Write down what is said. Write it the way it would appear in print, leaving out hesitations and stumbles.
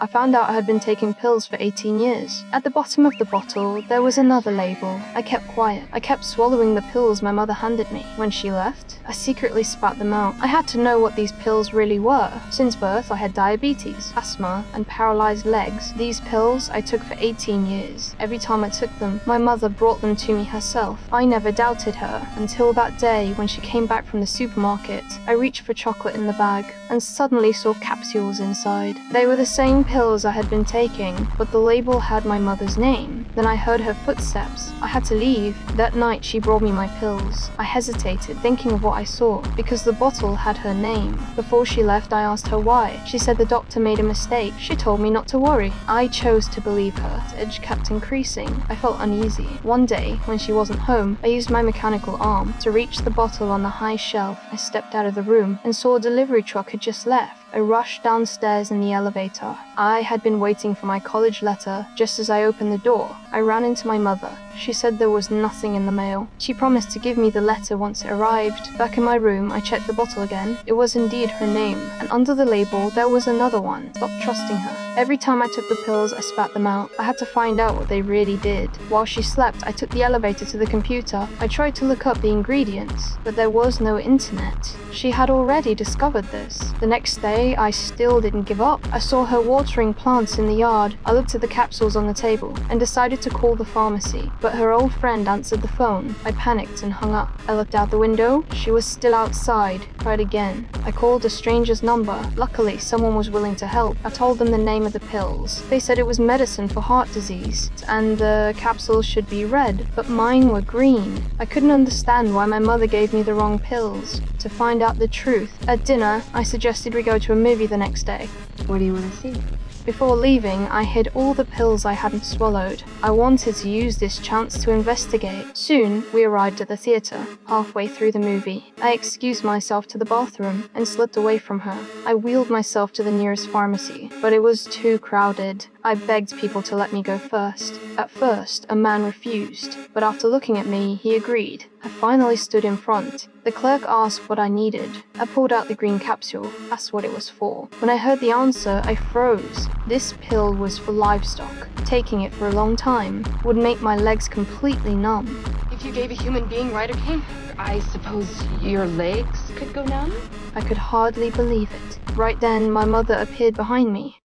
I found out I had been taking pills for 18 years. At the bottom of the bottle, there was another label. I kept quiet. I kept swallowing the pills my mother handed me. When she left, I secretly spat them out. I had to know what these pills really were. Since birth, I had diabetes, asthma, and paralyzed legs. These pills I took for 18 years. Every time I took them, my mother brought them to me herself. I never doubted her until that day when she came back from the supermarket. I reached for chocolate in the bag and suddenly saw capsules inside. They were the same pills I had been taking, but the label had my mother's name. Then I heard her footsteps. I had to leave. That night she brought me my pills. I hesitated, thinking of what I saw, because the bottle had her name. Before she left, I asked her why. She said the doctor made a mistake. She told me not to worry. I chose to believe her. The edge kept increasing. I felt uneasy. One day, when she wasn't home, I used my mechanical arm to reach the bottle on the high shelf. I stepped out of the room and saw a delivery truck had just left. I rushed downstairs in the elevator. I had been waiting for my college letter. Just as I opened the door, I ran into my mother. She said there was nothing in the mail. She promised to give me the letter once it arrived. Back in my room, I checked the bottle again. It was indeed her name, and under the label, there was another one. Stop trusting her. Every time I took the pills, I spat them out. I had to find out what they really did. While she slept, I took the elevator to the computer. I tried to look up the ingredients, but there was no internet. She had already discovered this. The next day, I still didn't give up. I saw her watering plants in the yard. I looked at the capsules on the table and decided to call the pharmacy, but her old friend answered the phone. I panicked and hung up. I looked out the window. She was still outside. Tried again. I called a stranger's number. Luckily, someone was willing to help. I told them the name of the pills. They said it was medicine for heart disease, and the capsules should be red, but mine were green. I couldn't understand why my mother gave me the wrong pills. To find out the truth, at dinner, I suggested we go to a movie the next day. What do you want to see? Before leaving, I hid all the pills I hadn't swallowed. I wanted to use this chance to investigate. Soon, we arrived at the theater. Halfway through the movie, I excused myself to the bathroom and slipped away from her. I wheeled myself to the nearest pharmacy, but it was too crowded. I begged people to let me go first. At first, a man refused, but after looking at me, he agreed. I finally stood in front. The clerk asked what I needed. I pulled out the green capsule, asked what it was for. When I heard the answer, I froze. This pill was for livestock. Taking it for a long time would make my legs completely numb. If you gave a human being Lidocaine, I suppose your legs could go numb? I could hardly believe it. Right then, my mother appeared behind me.